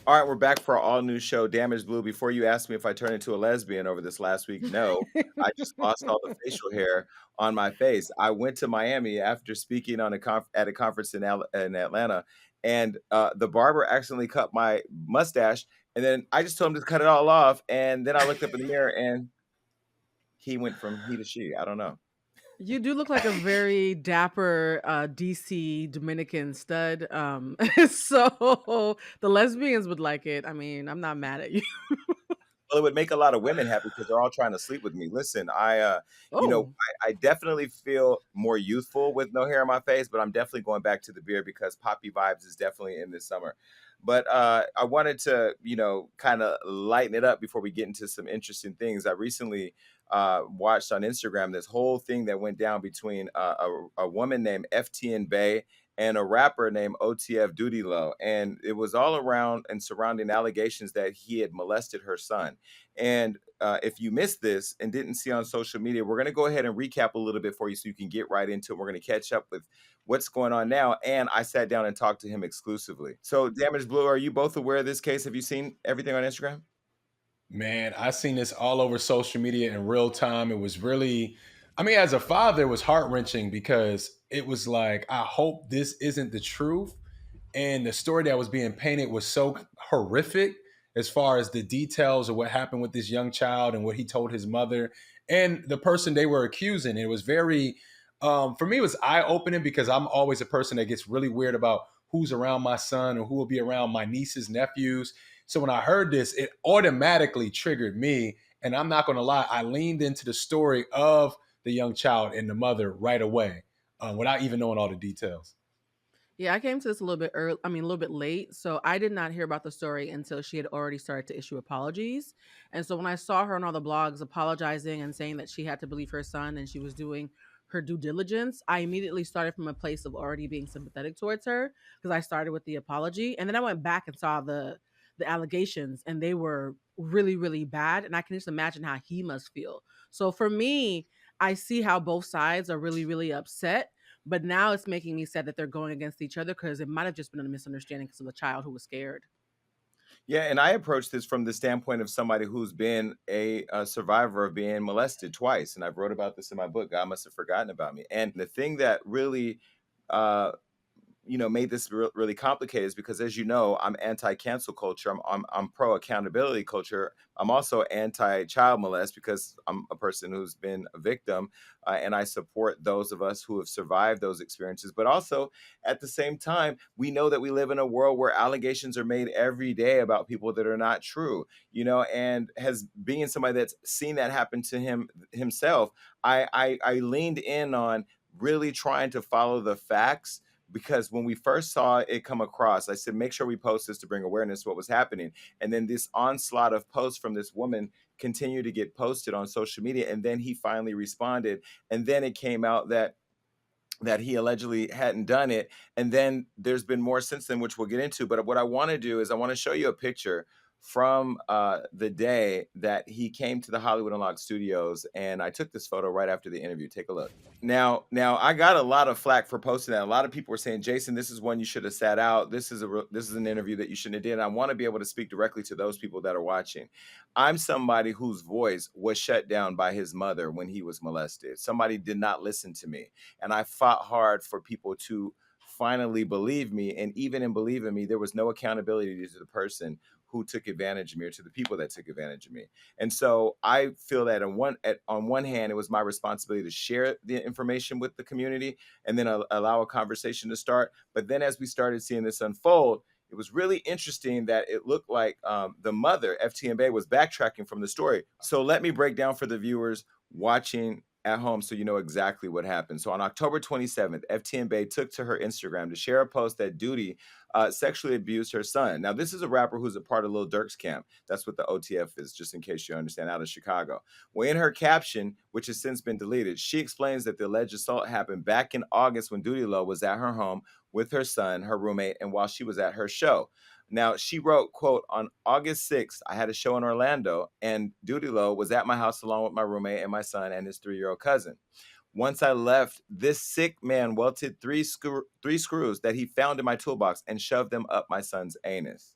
All right, we're back for our all new show, Damaged Blue. Before you asked me if I turned into a lesbian over this last week, no, I just lost all the facial hair on my face. I went to Miami after speaking on at a conference in Atlanta, and the barber accidentally cut my mustache, and then I just told him to cut it all off, and then I looked up in the mirror, and he went from he to she. I don't know. You do look like a very dapper, DC Dominican stud, so the lesbians would like it. I mean, I'm not mad at you. Well, it would make a lot of women happy because they're all trying to sleep with me. Listen, Oh, I definitely feel more youthful with no hair on my face, but I'm definitely going back to the beard because poppy vibes is definitely in this summer. But I wanted to, kind of lighten it up before we get into some interesting things. I recently watched on Instagram this whole thing that went down between a woman named FTN Bay and a rapper named OTF Doodie Low. And it was all around and surrounding allegations that he had molested her son. And if you missed this and didn't see on social media, we're going to go ahead and recap a little bit for you so you can get right into it. We're going to catch up with what's going on now. And I sat down and talked to him exclusively. So, Damage Blue, are you both aware of this case? Have you seen everything on Instagram? Man, I seen this all over social media in real time. It was really, I mean, as a father, it was heart wrenching because it was like, I hope this isn't the truth. And the story that was being painted was so horrific as far as the details of what happened with this young child and what he told his mother and the person they were accusing. It was very, for me, it was eye opening because I'm always a person that gets really weird about who's around my son or who will be around my nieces, nephews. So when I heard this, it automatically triggered me. And I'm not going to lie, I leaned into the story of the young child and the mother right away without even knowing all the details. yeah, I came to this a little bit early. I mean, a little bit late. So I did not hear about the story until she had already started to issue apologies. And so when I saw her on all the blogs apologizing and saying that she had to believe her son and she was doing her due diligence, I immediately started from a place of already being sympathetic towards her because I started with the apology, and then I went back and saw the allegations, and they were really really bad. And I can just imagine how he must feel. So for me, I see how both sides are really really upset, but now it's making me sad that they're going against each other because it might have just been a misunderstanding because of a child who was scared. Yeah, and I approach this from the standpoint of somebody who's been a survivor of being molested twice, and I've wrote about this in my book. God must have forgotten about me. And the thing that really uh, made this really complicated is because, as you know, I'm anti-cancel culture. I'm pro accountability culture. I'm also anti-child molest because I'm a person who's been a victim, and I support those of us who have survived those experiences. But also, at the same time, we know that we live in a world where allegations are made every day about people that are not true. And has being somebody that's seen that happen to himself, I leaned in on really trying to follow the facts because when we first saw it come across, I said, make sure we post this to bring awareness to what was happening. And then this onslaught of posts from this woman continued to get posted on social media. And then he finally responded. And then it came out that he allegedly hadn't done it. And then there's been more since then, which we'll get into. But what I want to do is I want to show you a picture from the day that he came to the Hollywood Unlocked studios. And I took this photo right after the interview. Take a look. Now, I got a lot of flack for posting that. A lot of people were saying, "Jason, this is one you should have sat out. This is an interview that you shouldn't have did." And I want to be able to speak directly to those people that are watching. I'm somebody whose voice was shut down by his mother when he was molested. Somebody did not listen to me, and I fought hard for people to finally believe me. And even in believing me, there was no accountability to the person who took advantage of me or to the people that took advantage of me. And so I feel that on one hand, it was my responsibility to share the information with the community and then allow a conversation to start. But then as we started seeing this unfold, it was really interesting that it looked like the mother, FTN Bay, was backtracking from the story. So let me break down for the viewers watching at home so you know exactly what happened. So on October 27th, FTN Bay took to her Instagram to share a post that Doodie sexually abused her son. Now, this is a rapper who's a part of Lil Durk's camp. That's what the OTF is, just in case you understand, out of Chicago. Well, in her caption, which has since been deleted, she explains that the alleged assault happened back in August when Doodie Low was at her home with her son, her roommate, and while she was at her show. Now, she wrote, quote, on August 6th, I had a show in Orlando, and Doodie Low was at my house along with my roommate and my son and his 3-year-old cousin. Once I left, this sick man welted three screws that he found in my toolbox and shoved them up my son's anus.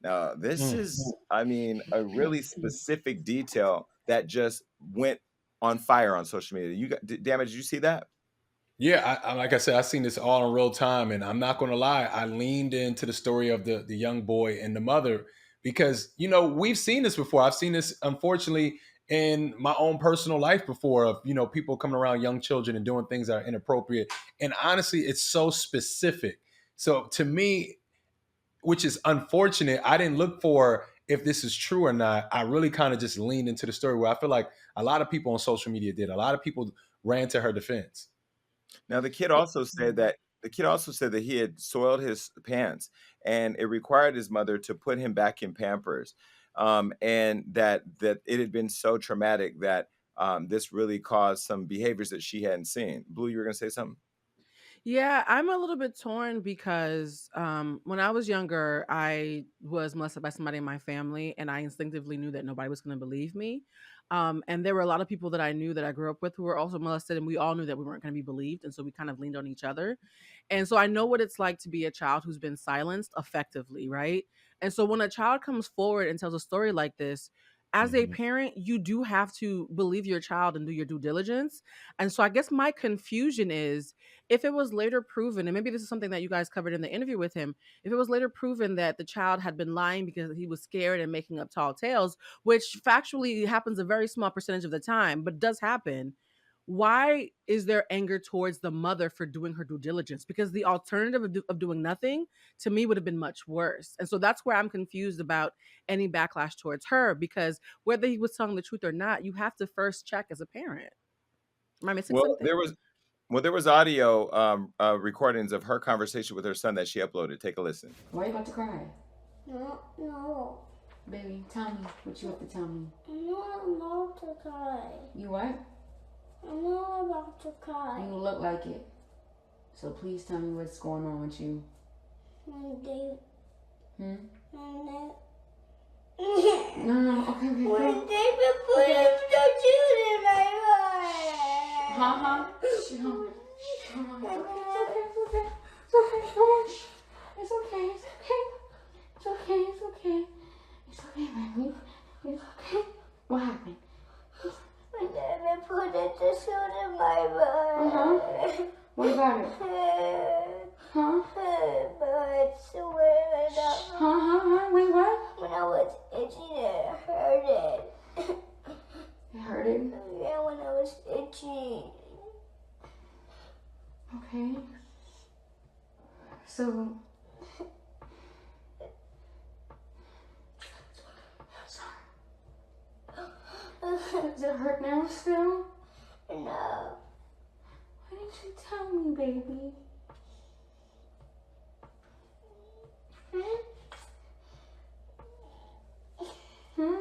Now, this Mm. is, I mean, a really specific detail that just went on fire on social media. You got damage. Did you see that? Yeah, I like I said, I seen this all in real time, and I'm not going to lie, I leaned into the story of the young boy and the mother because we've seen this before. I've seen this unfortunately in my own personal life before of people coming around young children and doing things that are inappropriate. And honestly, it's so specific. So to me, which is unfortunate, I didn't look for if this is true or not. I really kind of just leaned into the story where I feel like a lot of people on social media did. A lot of people ran to her defense. Now, the kid also said that he had soiled his pants, and it required his mother to put him back in Pampers, and that it had been so traumatic that this really caused some behaviors that she hadn't seen. Blue, you were going to say something? Yeah, I'm a little bit torn because when I was younger, I was molested by somebody in my family, and I instinctively knew that nobody was going to believe me. And there were a lot of people that I knew that I grew up with who were also molested, and we all knew that we weren't going to be believed. And so we kind of leaned on each other. And so I know what it's like to be a child who's been silenced effectively, right? And so when a child comes forward and tells a story like this, as a Mhm. parent, you do have to believe your child and do your due diligence. And so I guess my confusion is, if it was later proven, and maybe this is something that you guys covered in the interview with him, if it was later proven that the child had been lying because he was scared and making up tall tales, which factually happens a very small percentage of the time, but does happen, why is there anger towards the mother for doing her due diligence? Because the alternative of doing nothing to me would have been much worse. And so that's where I'm confused about any backlash towards her, because whether he was telling the truth or not, you have to first check as a parent. Am I missing Well, something? there was audio recordings of her conversation with her son that she uploaded. Take a listen. Why are you about to cry? No, no. Baby, tell me what you have to tell me. I'm not about to cry. You what? I'm not about to cry. You look like it. So please tell me what's going on with you. When they, Hmm? when they, No, okay, okay. when they been putting the juice in my mouth. Huh? Shh, huh? It's okay, it's okay. It's okay, come on. It's okay, it's okay. It's okay, it's okay. It's okay, baby. It's okay. What happened? When they been putting the juice in my mouth. What about it? Huh? But when Wait, what? when I was itching, it hurted. It hurted? Yeah, when I was itching. Okay. So. Sorry. Does it hurt now still? No. Why didn't you tell me, baby? Hmm?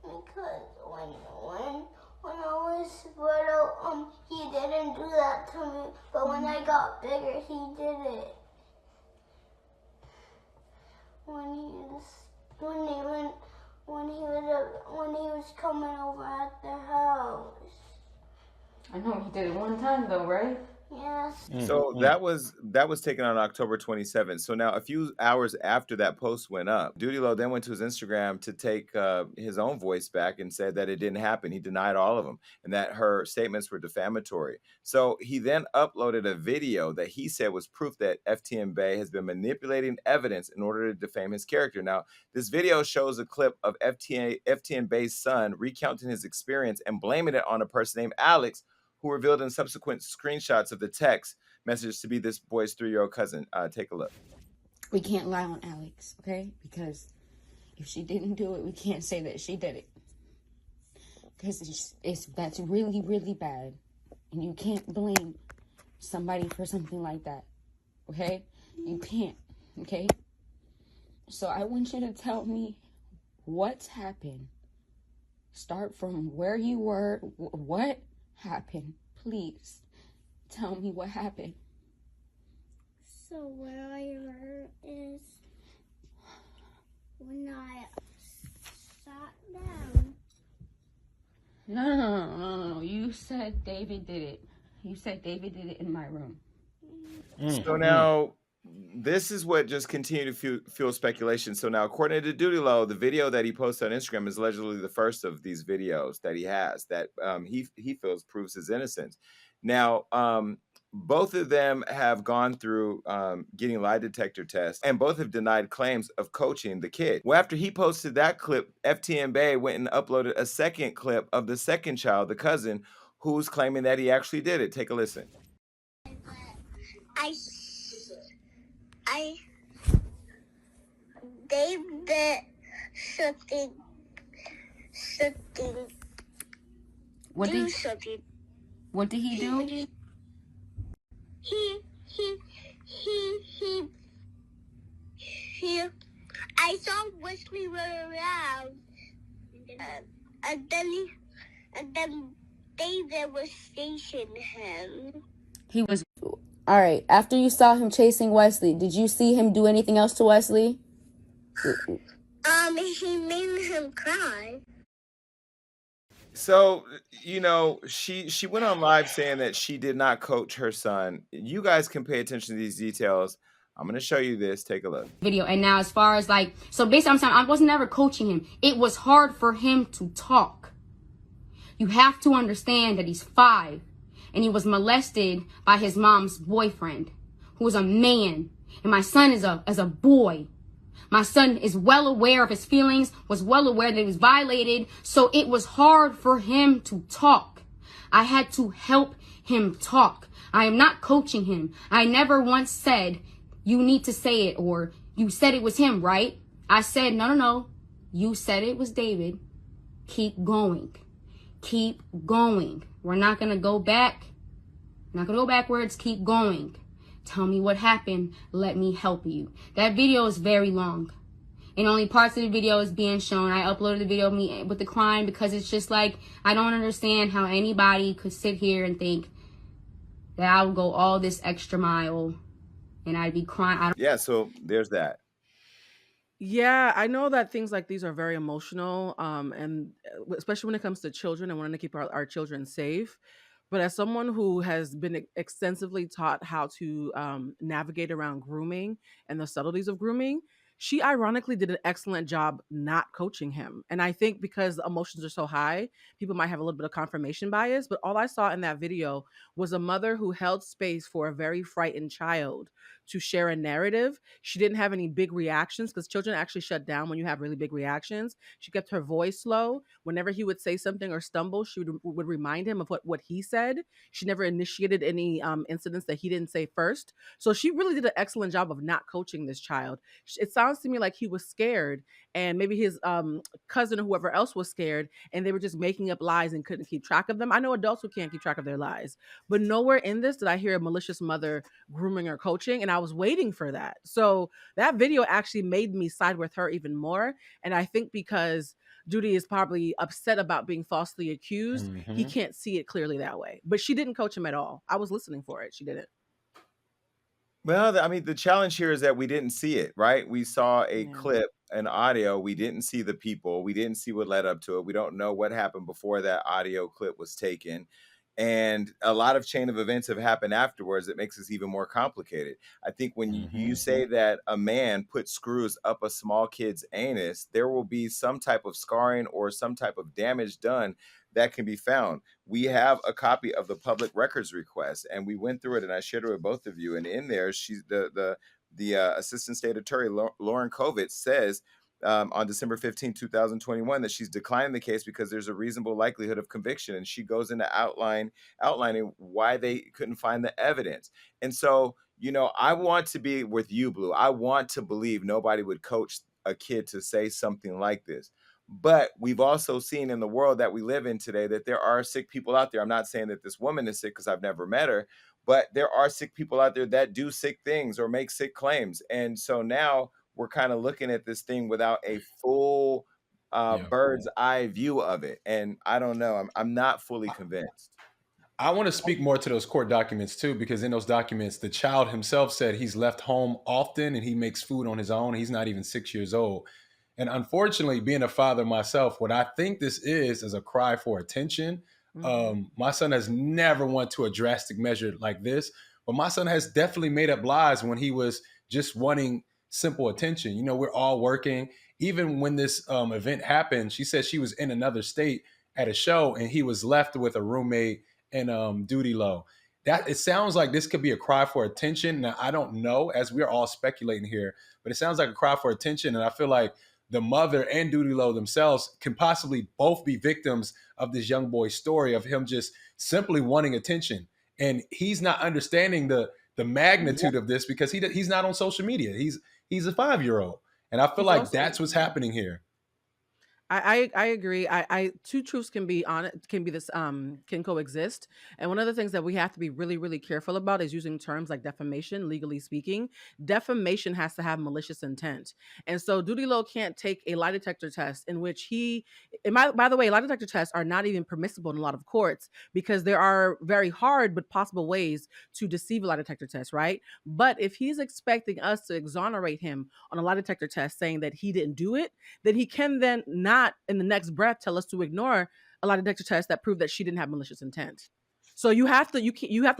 Because when I was little, he didn't do that to me. But when I got bigger, he did it. When he was coming over at the house. I know he did it one time though, right? Yes. So that was taken on October 27th. So now a few hours after that post went up, Doodie Lo then went to his Instagram to take his own voice back and said that it didn't happen. He denied all of them and that her statements were defamatory. So he then uploaded a video that he said was proof that FTN Bay has been manipulating evidence in order to defame his character. Now, this video shows a clip of FTN Bay's son recounting his experience and blaming it on a person named Alex, who revealed in subsequent screenshots of the text message to be this boy's 3-year-old cousin. Take a look. We can't lie on Alex, okay? Because if she didn't do it, we can't say that she did it. Because that's really, really bad. And you can't blame somebody for something like that, okay? You can't, okay? So I want you to tell me what's happened. Start from where you were. What happened? Please tell me what happened. So what I heard is when I sat down. No. You said David did it. You said David did it in my room. So now this is what just continued to fuel speculation. So now, according to Doodie Low, the video that he posted on Instagram is allegedly the first of these videos that he has that he feels proves his innocence. Now, both of them have gone through getting lie detector tests, and both have denied claims of coaching the kid. Well, after he posted that clip, FTN Bay went and uploaded a second clip of the second child, the cousin, who's claiming that he actually did it. Take a listen. They did something. What did Something. What did he do? He. I saw Wesley run around, and then David was chasing him. He was all right. After you saw him chasing Wesley, did you see him do anything else to Wesley? He made him cry. So, you know, she went on live saying that she did not coach her son. You guys can pay attention to these details. I'm going to show you this. Take a look. Video. And now as far as like, so basically I'm saying I was never coaching him. It was hard for him to talk. You have to understand that he's 5 and he was molested by his mom's boyfriend, who was a man. And my son is a boy. My son is well aware of his feelings, was well aware that he was violated. So it was hard for him to talk. I had to help him talk. I am not coaching him. I never once said, you need to say it, or you said it was him, right? I said, no. You said it was David. Keep going. Keep going. We're not going to go back. We're not going to go backwards. Keep going. Tell me what happened. Let me help you. That video is very long. And only parts of the video is being shown. I uploaded the video of me with the crying because it's just like, I don't understand how anybody could sit here and think that I would go all this extra mile and I'd be crying. Yeah, so there's that. Yeah, I know that things like these are very emotional, and especially when it comes to children and wanting to keep our children safe. But as someone who has been extensively taught how to navigate around grooming and the subtleties of grooming, she ironically did an excellent job not coaching him. And I think because the emotions are so high, people might have a little bit of confirmation bias. But all I saw in that video was a mother who held space for a very frightened child to share a narrative. She didn't have any big reactions because children actually shut down when you have really big reactions. She kept her voice low. Whenever he would say something or stumble, she would remind him of what he said. She never initiated any incidents that he didn't say first. So she really did an excellent job of not coaching this child. It sounds to me like he was scared, and maybe his cousin or whoever else was scared, and they were just making up lies and couldn't keep track of them. I know adults who can't keep track of their lies, but nowhere in this did I hear a malicious mother grooming or coaching, and I was waiting for that. So that video actually made me side with her even more, and I think because Doodie is probably upset about being falsely accused, he can't see it clearly that way. But she didn't coach him at all. I was listening for it. She didn't. Well, I mean, the challenge here is that we didn't see it, right? We saw a clip, an audio. We didn't see the people. We didn't see what led up to it. We don't know what happened before that audio clip was taken. And a lot of chain of events have happened afterwards that makes this even more complicated. I think when you say that a man put screws up a small kid's anus, there will be some type of scarring or some type of damage done that can be found. We have a copy of the public records request, and we went through it, and I shared it with both of you. And in there, she's the assistant state attorney, Lauren Kovitz, says on December 15, 2021, that she's declining the case because there's a reasonable likelihood of conviction. And she goes into outlining why they couldn't find the evidence. And so, you know, I want to be with you, Blue. I want to believe nobody would coach a kid to say something like this. But we've also seen in the world that we live in today that there are sick people out there. I'm not saying that this woman is sick because I've never met her, but there are sick people out there that do sick things or make sick claims. And so now we're kind of looking at this thing without a full bird's eye view of it. And I don't know. I'm not fully convinced. I want to speak more to those court documents too, because in those documents, the child himself said he's left home often and he makes food on his own. He's not even 6 years old. And unfortunately, being a father myself, what I think this is a cry for attention. My son has never went to a drastic measure like this, but my son has definitely made up lies when he was just wanting simple attention. You know, we're all working. Even when this event happened, she said she was in another state at a show and he was left with a roommate and Doodie Low. That it sounds like this could be a cry for attention. Now, I don't know, as we're all speculating here, but it sounds like a cry for attention. And I feel like the mother and Doodie Low themselves can possibly both be victims of this young boy's story of him just simply wanting attention. And he's not understanding the magnitude of this because he's not on social media. He's a 5-year-old. And I feel He's like also that's what's happening here. I agree. I two truths can be on it, can be this can coexist. And one of the things that we have to be really, really careful about is using terms like defamation, legally speaking. Defamation has to have malicious intent. And so Doodie Low can't take a lie detector test in which by the way, lie detector tests are not even permissible in a lot of courts because there are very hard but possible ways to deceive a lie detector test, right? But if he's expecting us to exonerate him on a lie detector test saying that he didn't do it, then he can then not in the next breath tell us to ignore a lie detector tests that prove that she didn't have malicious intent. So you have to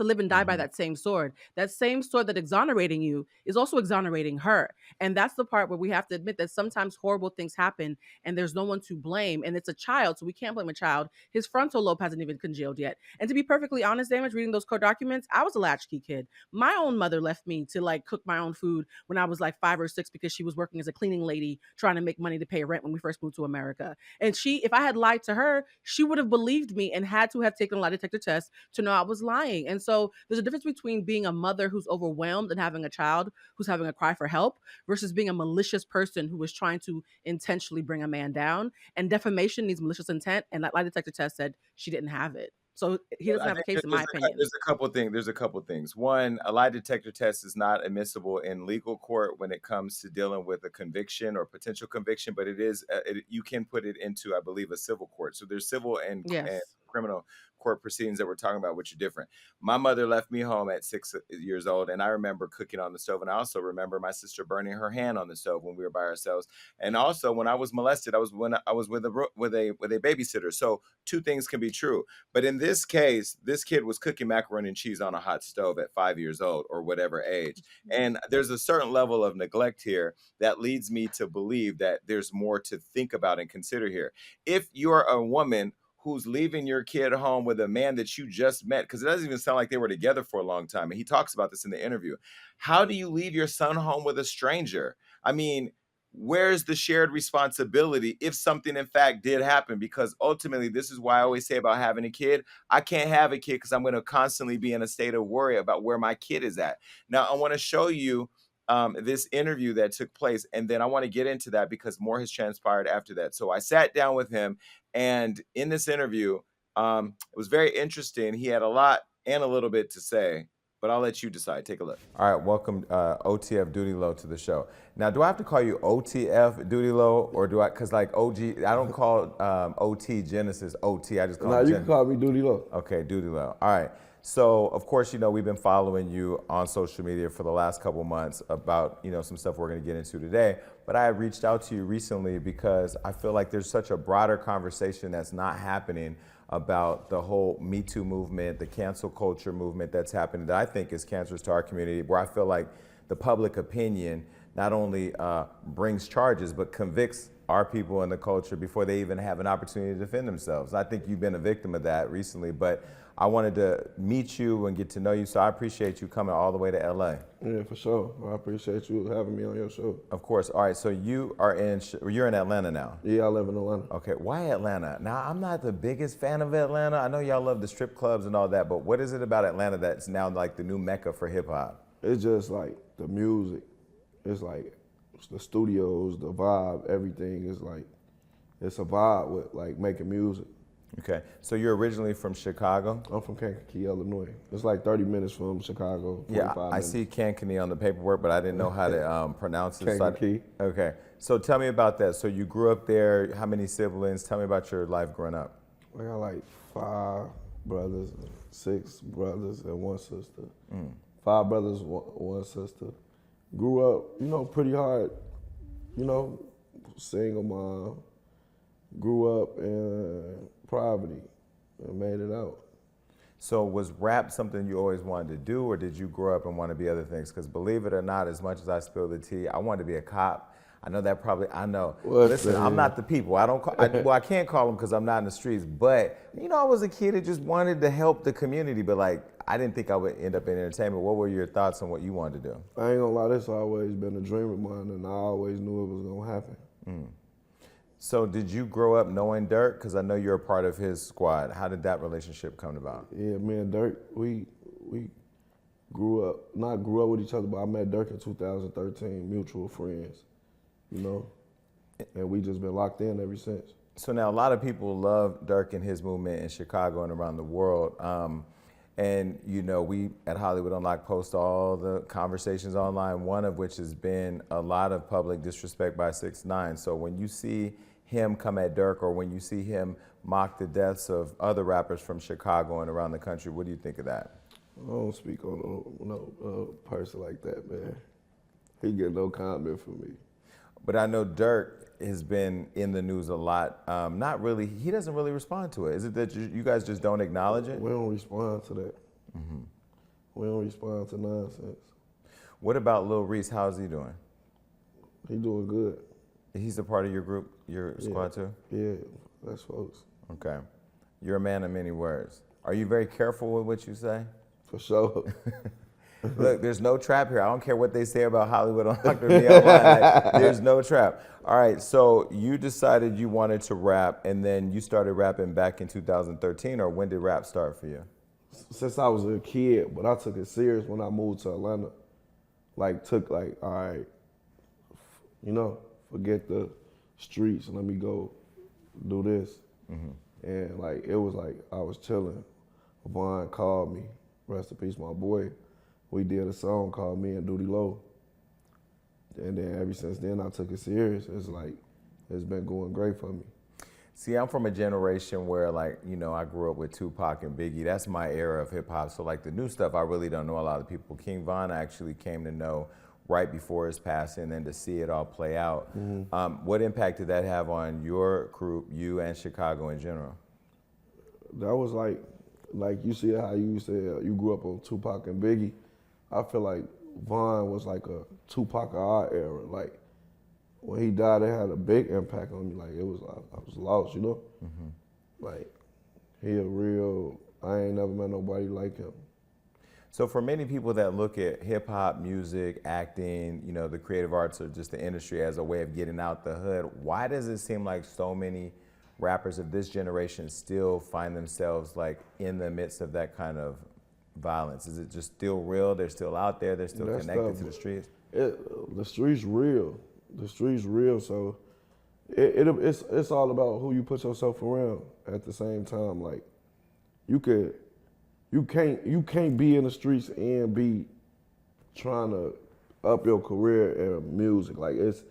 live and die by that same sword. That same sword that exonerating you is also exonerating her. And that's the part where we have to admit that sometimes horrible things happen and there's no one to blame. And it's a child, so we can't blame a child. His frontal lobe hasn't even congealed yet. And to be perfectly honest, Damage, reading those court documents, I was a latchkey kid. My own mother left me to like cook my own food when I was like 5 or 6 because she was working as a cleaning lady trying to make money to pay rent when we first moved to America. And if I had lied to her, she would have believed me and had to have taken a lie detector test to know I was lying. And so there's a difference between being a mother who's overwhelmed and having a child who's having a cry for help versus being a malicious person who is trying to intentionally bring a man down. And defamation needs malicious intent. And that lie detector test said she didn't have it. So he doesn't I have a think case, in my opinion. there's a couple things. There's a couple things. One, a lie detector test is not admissible in legal court when it comes to dealing with a conviction or potential conviction, but it is you can put it into, I believe, a civil court. So there's civil and Yes. criminal court proceedings that we're talking about, which are different. My mother left me home at 6 years old, and I remember cooking on the stove, and I also remember my sister burning her hand on the stove when we were by ourselves. And also, when I was molested, I was with a babysitter. So two things can be true. But in this case, this kid was cooking macaroni and cheese on a hot stove at 5 years old or whatever age. And there's a certain level of neglect here that leads me to believe that there's more to think about and consider here. If you're a woman who's leaving your kid home with a man that you just met, because it doesn't even sound like they were together for a long time. And he talks about this in the interview. How do you leave your son home with a stranger? I mean, where's the shared responsibility if something in fact did happen? Because ultimately, this is why I always say about having a kid. I can't have a kid because I'm going to constantly be in a state of worry about where my kid is at. Now, I want to show you this interview that took place, and then I want to get into that because more has transpired after that. So I sat down with him, and in this interview, it was very interesting. He had a lot and a little bit to say, but I'll let you decide. Take a look. All right, welcome OTF Doodie Low to the show. Now, do I have to call you OTF Doodie Low, or do I, because like OG, I don't call OT Genesis OT, I just call it you can call me Doodie Low. Okay, Doodie Low. All right. So, of course, you know, we've been following you on social media for the last couple months about, you know, some stuff we're going to get into today. But I reached out to you recently because I feel like there's such a broader conversation that's not happening about the whole Me Too movement, the cancel culture movement that's happening that I think is cancerous to our community, where I feel like the public opinion not only brings charges, but convicts our people in the culture before they even have an opportunity to defend themselves. I think you've been a victim of that recently, but I wanted to meet you and get to know you, so I appreciate you coming all the way to LA. Yeah, for sure. I appreciate you having me on your show. Of course. All right, so you're in Atlanta now. Yeah, I live in Atlanta. Okay, why Atlanta? Now, I'm not the biggest fan of Atlanta. I know y'all love the strip clubs and all that, but what is it about Atlanta that's now like the new mecca for hip hop? It's just like the music. It's like the studios, the vibe, everything is like, it's a vibe with like making music. Okay, so you're originally from Chicago? I'm from Kankakee, Illinois. It's like 30 minutes from Chicago. Yeah, I minutes. see Kankakee on the paperwork, but I didn't know how to pronounce it. Kankakee. Okay, so tell me about that. So you grew up there. How many siblings? Tell me about your life growing up. I got like 5 brothers, 6 brothers, and 1 sister. 5 brothers, 1 sister. Grew up, you know, pretty hard, you know, single mom. Grew up in poverty and made it out. So was rap something you always wanted to do, or did you grow up and want to be other things? Because believe it or not, as much as I spill the tea, I wanted to be a cop. I know that probably, I know. What's Listen, the I'm hell? not the people. I don't call, well, I can't call them because I'm not in the streets. But, you know, I was a kid that just wanted to help the community. But, like, I didn't think I would end up in entertainment. What were your thoughts on what you wanted to do? I ain't gonna lie, this always been a dream of mine, and I always knew it was gonna happen. So did you grow up knowing Dirk? Because I know you're a part of his squad. How did that relationship come about? Yeah, me and Dirk, we not grew up with each other, but I met Dirk in 2013, mutual friends, you know, and we just been locked in ever since. So now a lot of people love Dirk and his movement in Chicago and around the world. And, you know, we at Hollywood Unlocked post all the conversations online, one of which has been a lot of public disrespect by 6ix9ine. So when you see him come at Dirk, or when you see him mock the deaths of other rappers from Chicago and around the country, what do you think of that? I don't speak on no person like that, man. He get no comment from me. But I know Dirk has been in the news a lot. Not really, he doesn't really respond to it. Is it that you guys just don't acknowledge it? We don't respond to that. We don't respond to nonsense. What about Lil Reese? How's he doing? He doing good. He's a part of your group, your squad too? Yeah, that's folks. Okay. You're a man of many words. Are you very careful with what you say? For sure. Look, there's no trap here. I don't care what they say about Hollywood Unlocked or me online. Like, there's no trap. All right, so you decided you wanted to rap, and then you started rapping back in 2013, or when did rap start for you? Since I was a kid, but I took it serious when I moved to Atlanta. All right, you know, forget the streets and let me go do this. And like, it was like I was chilling. Vaughn called me, rest in peace, my boy. We did a song called Me and Doodie Low. And then ever since then, I took it serious. It's like, it's been going great for me. See, I'm from a generation where, like, you know, I grew up with Tupac and Biggie. That's my era of hip hop. So, like, the new stuff, I really don't know a lot of people. King Von I actually came to know right before his passing, and to see it all play out. What impact did that have on your group, you and Chicago in general? That was like you see how you said you grew up on Tupac and Biggie. I feel like Von was like a Tupac of our era. Like, when he died, it had a big impact on me. Like, I was lost, you know? Like, he a real, I ain't never met nobody like him. So for many people that look at hip hop, music, acting, you know, the creative arts, or just the industry as a way of getting out the hood, why does it seem like so many rappers of this generation still find themselves like in the midst of that kind of violence? Is it just still real? They're still out there. They're still connected to the streets. The streets real. The streets real. So it's all about who you put yourself around. At the same time, like, you can't be in the streets and be trying to up your career in music. Like, it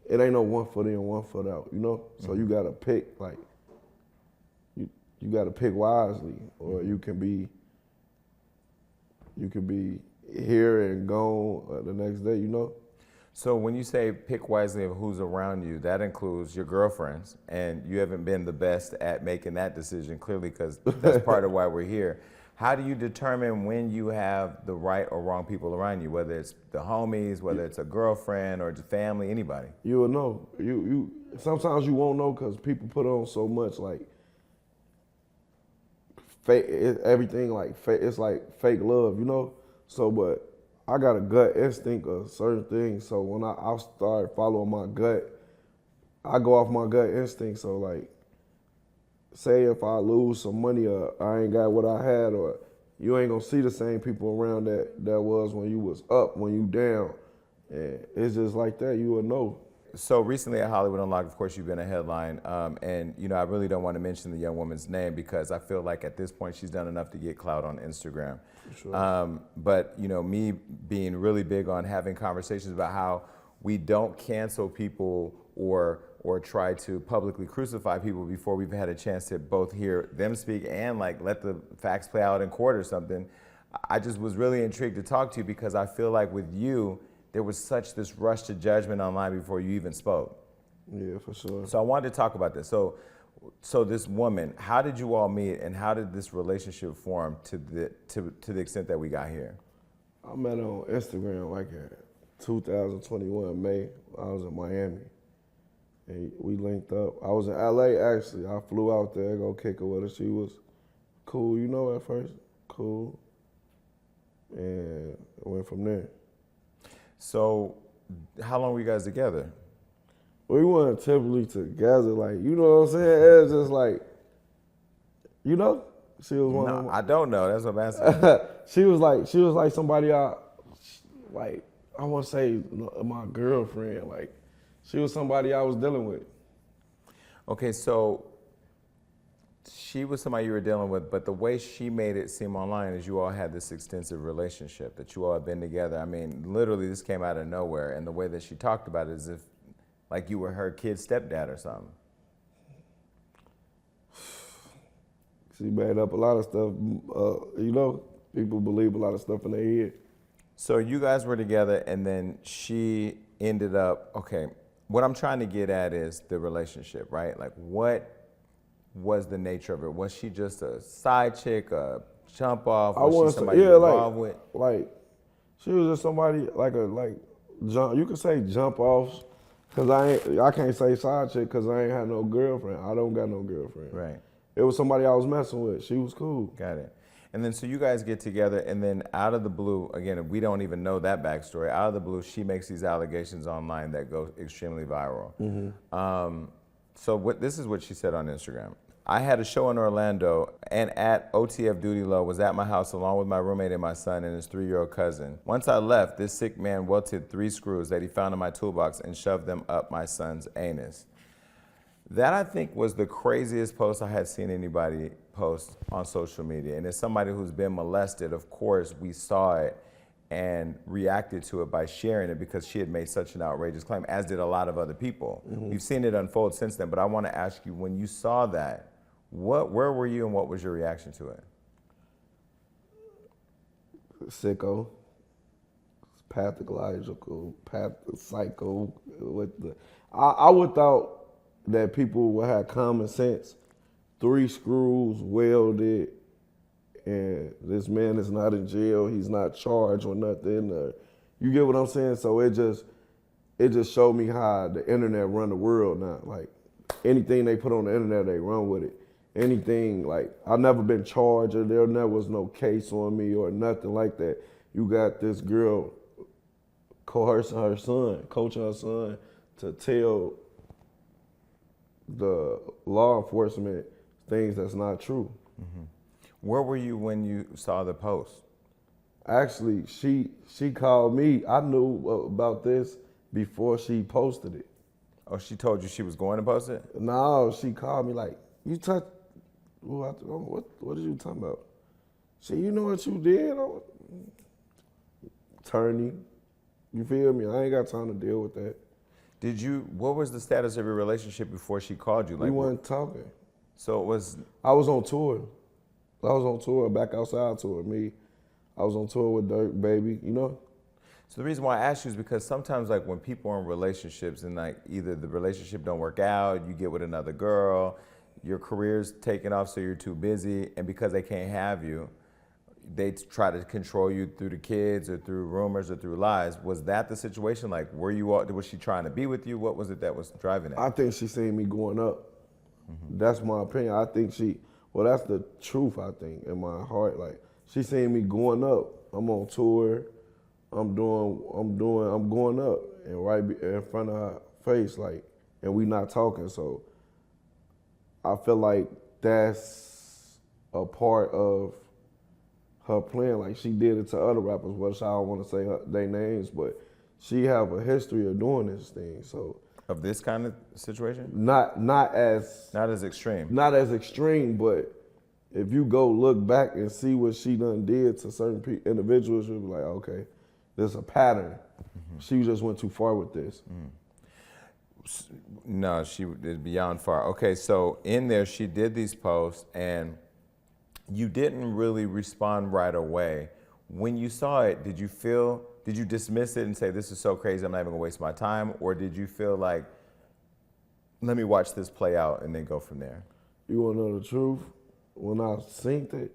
ain't no 1 foot in, 1 foot out. You know. So you gotta pick, like, you gotta pick wisely, or you can be here and gone the next day, you know? So when you say pick wisely of who's around you, that includes your girlfriends, and you haven't been the best at making that decision, clearly, because that's part of why we're here. How do you determine when you have the right or wrong people around you, whether it's the homies, whether it's a girlfriend or just family, anybody? You will know. You sometimes you won't know because people put on so much, like, fake, everything like fake. It's like fake love, you know. So, but I got a gut instinct of certain things. So when I start following my gut, I go off my gut instinct. So, like, say if I lose some money or I ain't got what I had, or you ain't gonna see the same people around that was when you was up, when you down. And it's just like that, you will know. So recently at Hollywood Unlocked, of course, you've been a headline, and you know, I really don't want to mention the young woman's name because I feel like at this point she's done enough to get clout on Instagram. Sure. But you know, me being really big on having conversations about how we don't cancel people or try to publicly crucify people before we've had a chance to both hear them speak and like let the facts play out in court or something. I just was really intrigued to talk to you because I feel like with you, there was such this rush to judgment online before you even spoke. Yeah, for sure. So I wanted to talk about this. So So this woman, how did you all meet, and how did this relationship form to the extent that we got here? I met her on Instagram like in 2021 May. I was in Miami, and we linked up. I was in LA actually. I flew out there, go kick her with her. She was cool, you know, at first, cool, and went from there. So, how long were you guys together? We weren't typically together, like, you know what I'm saying? It was just like, you know, she was one of No, my, I don't know. That's what I'm asking. she was like somebody I want to say my girlfriend. Like, she was somebody I was dealing with. Okay, so she was somebody you were dealing with, but the way she made it seem online is you all had this extensive relationship, that you all had been together. I mean, literally, this came out of nowhere, and the way that she talked about it is if, like, you were her kid's stepdad or something. She made up a lot of stuff. You know, people believe a lot of stuff in their head. So you guys were together, and then she ended up, okay, what I'm trying to get at is the relationship, right? Like, what was the nature of it? Was she just a side chick, a jump off? Was she somebody you were involved with? Like, she was just somebody jump. You could say jump offs, cause I can't say side chick because I ain't had no girlfriend. I don't got no girlfriend. Right. It was somebody I was messing with. She was cool. Got it. And then so you guys get together, and then out of the blue, again, we don't even know that backstory. Out of the blue, she makes these allegations online that go extremely viral. Mm-hmm. So this is what she said on Instagram. I had a show in Orlando, and at OTF Doodie Low was at my house along with my roommate and my son and his 3-year-old cousin. Once I left, this sick man welted 3 screws that he found in my toolbox and shoved them up my son's anus. That, I think, was the craziest post I had seen anybody post on social media. And as somebody who's been molested, of course, we saw it and reacted to it by sharing it because she had made such an outrageous claim, as did a lot of other people. Mm-hmm. We've seen it unfold since then, but I want to ask you, when you saw that, where were you and what was your reaction to it? Sicko, pathological, psycho. I would thought that people would have common sense. 3 screws welded, and this man is not in jail. He's not charged or nothing. You get what I'm saying? So it just showed me how the internet run the world now. Like, anything they put on the internet, they run with it. Anything, like, I've never been charged, or there never was no case on me or nothing like that. You got this girl coercing her son, coaching her son to tell the law enforcement things that's not true. Mm-hmm. Where were you when you saw the post? Actually, she called me. I knew about this before she posted it. Oh, she told you she was going to post it? No, she called me like, you touched, what are you talking about? She, you know what you did? Attorney, you feel me? I ain't got time to deal with that. What was the status of your relationship before she called you? We weren't talking. So it was... I was on tour. Back outside tour. I was on tour with Dirk, baby, you know? So the reason why I ask you is because sometimes, like, when people are in relationships and, like, either the relationship don't work out, you get with another girl, your career's taking off so you're too busy, and because they can't have you, they try to control you through the kids or through rumors or through lies. Was that the situation? Like, was she trying to be with you? What was it that was driving it? I think she seen me going up. Mm-hmm. That's my opinion. I think that's the truth, I think, in my heart. Like, she seen me going up. I'm on tour. I'm going up, and right in front of her face, like, and we not talking. So I feel like that's a part of her plan. Like, she did it to other rappers, which I don't want to say their names, but she have a history of doing this thing. So of this kind of situation? Not as extreme. Not as extreme, but if you go look back and see what she done did to certain individuals, you'll be like, okay, there's a pattern. Mm-hmm. She just went too far with this. No, she is beyond far. Okay, so in there, she did these posts, and you didn't really respond right away. When you saw it, did you dismiss it and say, this is so crazy, I'm not even gonna waste my time? Or did you feel like, let me watch this play out and then go from there? You want to know the truth? When I synced it,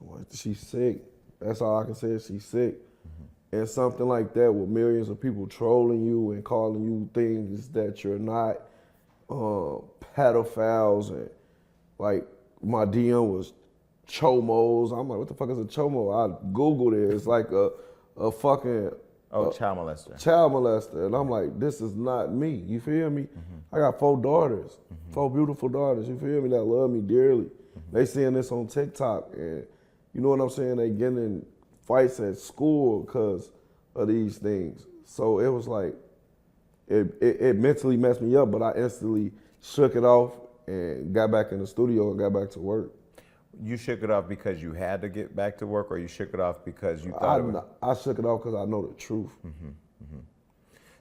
I'm like, she's sick. That's all I can say is she's sick. And something like that with millions of people trolling you and calling you things that you're not, pedophiles, and like my DM was chomos. I'm like, what the fuck is a chomo? I Googled it. It's like a fucking Child molester. child molester. And I'm like, this is not me. You feel me? I got 4 daughters, 4 beautiful daughters. You feel me? That love me dearly. They seeing this on TikTok, and you know what I'm saying? They getting in fights at school because of these things. So it was like, it mentally messed me up, but I instantly shook it off and got back in the studio and got back to work. You shook it off because you had to get back to work, or you shook it off because you thought I shook it off because I know the truth.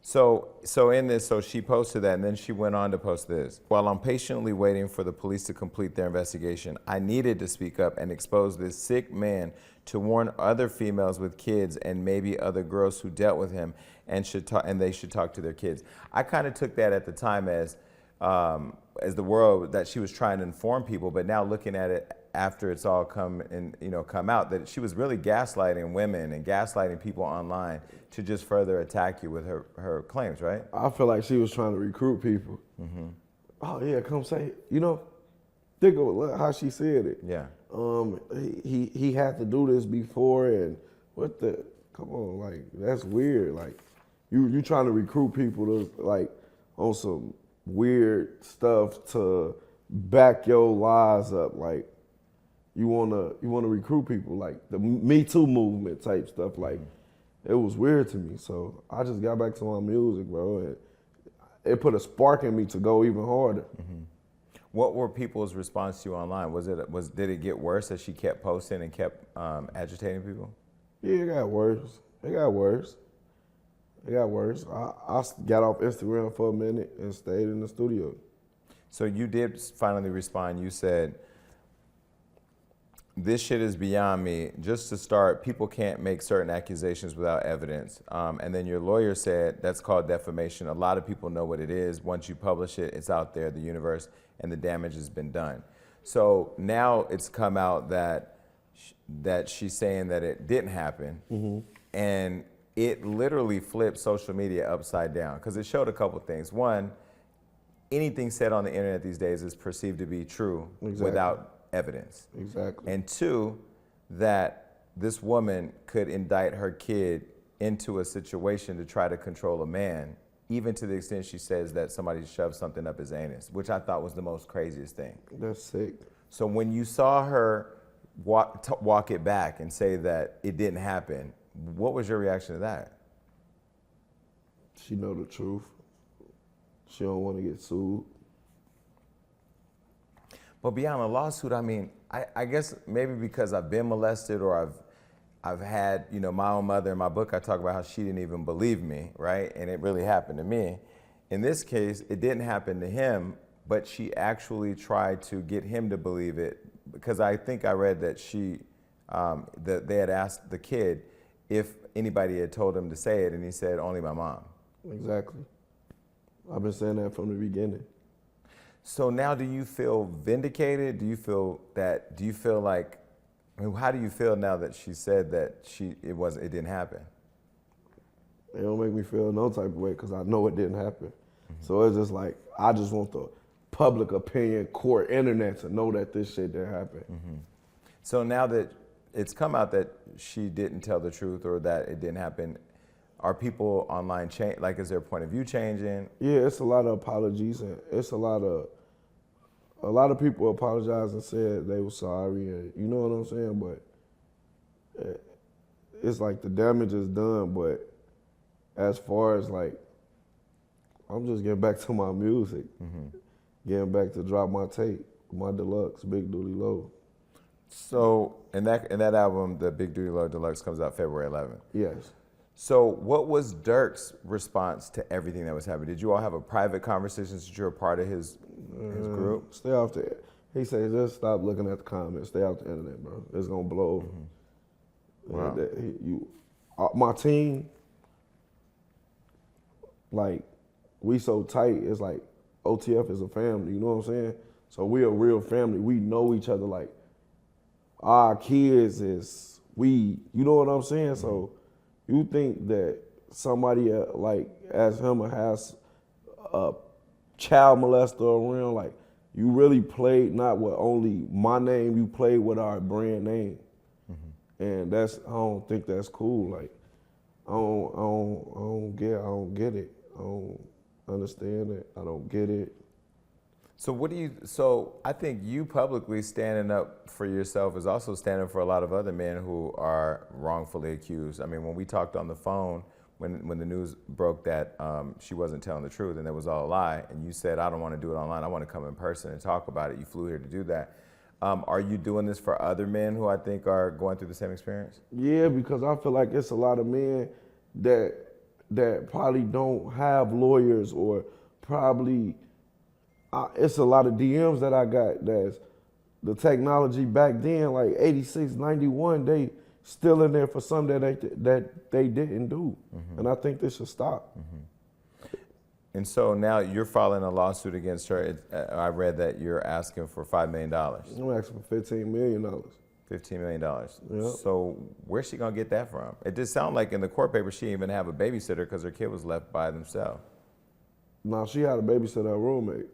So in this, so she posted that, and then she went on to post this. While I'm patiently waiting for the police to complete their investigation, I needed to speak up and expose this sick man to warn other females with kids and maybe other girls who dealt with him and they should talk to their kids. I kind of took that at the time as the world that she was trying to inform people, but now looking at it after it's all come out, that she was really gaslighting women and gaslighting people online to just further attack you with her claims, right? I feel like she was trying to recruit people. Oh yeah, come say it. You know, think of how she said it. Yeah. He had to do this before, and come on, like, that's weird. Like, you trying to recruit people to, like, on some weird stuff to back your lies up. Like, you wanna recruit people, like the Me Too movement type stuff. Like, it was weird to me. So I just got back to my music, bro, and it put a spark in me to go even harder. What were people's response to you online? Did it get worse as she kept posting and kept agitating people? Yeah, it got worse. It got worse. I got off Instagram for a minute and stayed in the studio. So you did finally respond. You said, "This shit is beyond me. Just to start, people can't make certain accusations without evidence." And then your lawyer said, "That's called defamation. A lot of people know what it is. Once you publish it, it's out there, the universe, and the damage has been done." So now it's come out that she's saying that it didn't happen. And it literally flipped social media upside down, because it showed a couple things. One, anything said on the internet these days is perceived to be true without evidence. Exactly. And 2, that this woman could indict her kid into a situation to try to control a man, even to the extent she says that somebody shoved something up his anus, which I thought was the most craziest thing. That's sick. So when you saw her walk it back and say that it didn't happen, what was your reaction to that? She know the truth. She don't want to get sued. But beyond a lawsuit, I mean, I guess maybe because I've been molested, or I've had, my own mother. In my book, I talk about how she didn't even believe me, right? And it really happened to me. In this case, it didn't happen to him, but she actually tried to get him to believe it, because I think I read that they had asked the kid if anybody had told him to say it, and he said, only my mom. Exactly. I've been saying that from the beginning. So now, do you feel vindicated? Do you feel like, how do you feel now that she said that it didn't happen? It don't make me feel no type of way, because I know it didn't happen. So it's just like, I just want the public opinion, court, internet to know that this shit didn't happen. So now that it's come out that she didn't tell the truth, or that it didn't happen, are people online like, is their point of view changing? Yeah, it's a lot of apologies, and it's a lot of people apologized and said they were sorry, and you know what I'm saying? But it's like the damage is done, but as far as, like, I'm just getting back to my music, getting back to drop my tape, my deluxe, Big Doodie Low. So, and that album, the Big Doodie Low Deluxe, comes out February 11th. Yes. So what was Dirk's response to everything that was happening? Did you all have a private conversation since you're a part of his group? Stay off the, he said, just stop looking at the comments. Stay off the internet, bro. It's going to blow. Wow. My team, like, we so tight. It's like OTF is a family, you know what I'm saying? So we a real family. We know each other. Like our kids is we. You know what I'm saying? So you think that somebody like as him has a child molester around, like you really played not with only my name, you played with our brand name. And I don't think that's cool. Like I don't get it. I don't understand it. I don't get it. So I think you publicly standing up for yourself is also standing for a lot of other men who are wrongfully accused. I mean, when we talked on the phone, when the news broke that she wasn't telling the truth and it was all a lie, and you said, I don't want to do it online, I want to come in person and talk about it. You flew here to do that. Are you doing this for other men who I think are going through the same experience? Yeah, because I feel like it's a lot of men that probably don't have lawyers, or probably it's a lot of DMs that I got that's the technology back then, like 86, 91, they still in there for something that they didn't do. And I think this should stop. And so now you're filing a lawsuit against her. I read that you're asking for $5 million. I'm asking for $15 million. $15 million. Yep. So where's she gonna get that from? It did sound like in the court papers she didn't even have a babysitter because her kid was left by themselves. No, she had a babysitter, her roommate.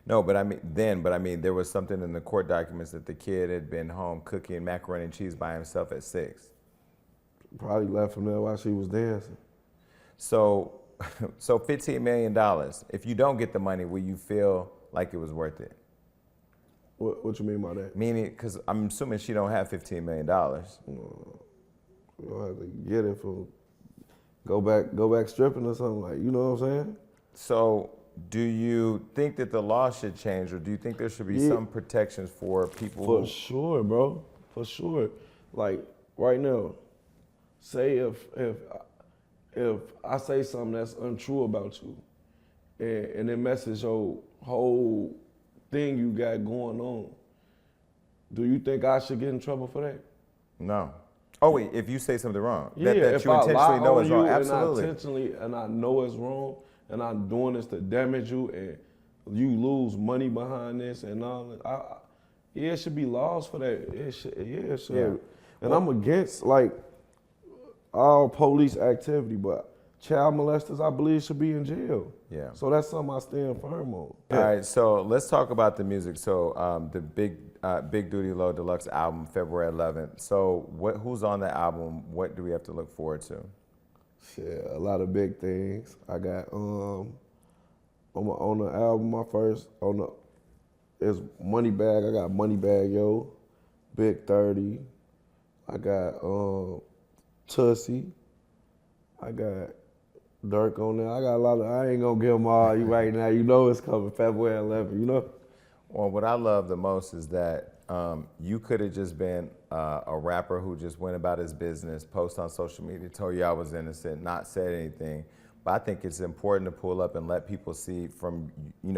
No, but I mean, there was something in the court documents that the kid had been home cooking macaroni and cheese by himself at 6. Probably left from there while she was dancing. So $15 million. If you don't get the money, will you feel like it was worth it? What you mean by that? Meaning, because I'm assuming she don't have $15 million. You'll have to get it for go back stripping or something, like, you know what I'm saying? So do you think that the law should change, or do you think there should be some protections for people? For sure, bro. For sure. Like right now, say if I say something that's untrue about you, and it messes your whole thing you got going on, do you think I should get in trouble for that? No. Oh wait, if you say something wrong, Yeah, that if you I lie intentionally know on is wrong, you absolutely. and I know it's wrong, and I'm doing this to damage you, and you lose money behind this and all that, it should be laws for that. It should. Yeah. And I'm against like all police activity, but child molesters, I believe, should be in jail. Yeah. So that's something I stand firm on. All right, so let's talk about the music. So the Big Doodie Low Deluxe album, February 11th. So who's on the album? What do we have to look forward to? Shit, a lot of big things. I got on the album, my first is Money Bag. I got Money Bag Yo, Big 30. I got Tussie. I got Dirk on there. I got a lot of, I ain't gonna give them all you right now. You know it's coming February 11th, you know? Well, what I love the most is that you could have just been a rapper who just went about his business, post on social media, told you I was innocent, not said anything. But I think it's important to pull up and let people see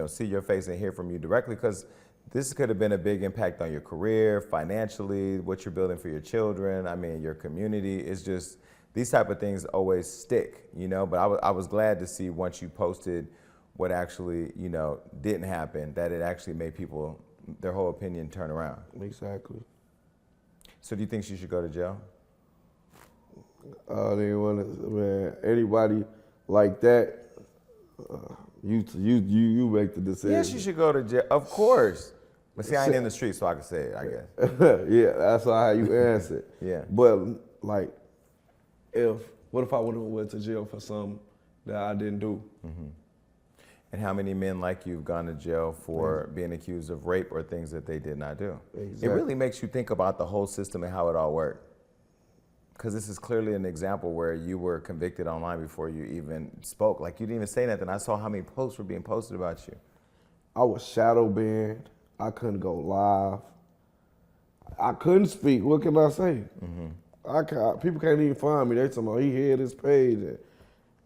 see your face and hear from you directly, because this could have been a big impact on your career, financially, what you're building for your children, I mean, your community. It's just, these type of things always stick, but I was glad to see once you posted what actually, didn't happen, that it actually made people, their whole opinion turn around. Exactly. So do you think she should go to jail? Man, anybody like that, you make the decision. Yeah, she should go to jail, of course. But see, I ain't in the street, so I can say it, I guess. Yeah, that's how you answer it. Yeah. But like, what if I would have went to jail for something that I didn't do? Mm-hmm. And how many men like you have gone to jail for being accused of rape or things that they did not do? Exactly. It really makes you think about the whole system and how it all worked. Because this is clearly an example where you were convicted online before you even spoke. Like, you didn't even say nothing. I saw how many posts were being posted about you. I was shadow banned. I couldn't go live. I couldn't speak. What can I say? Mm-hmm. People can't even find me. They talking about he hid his page. And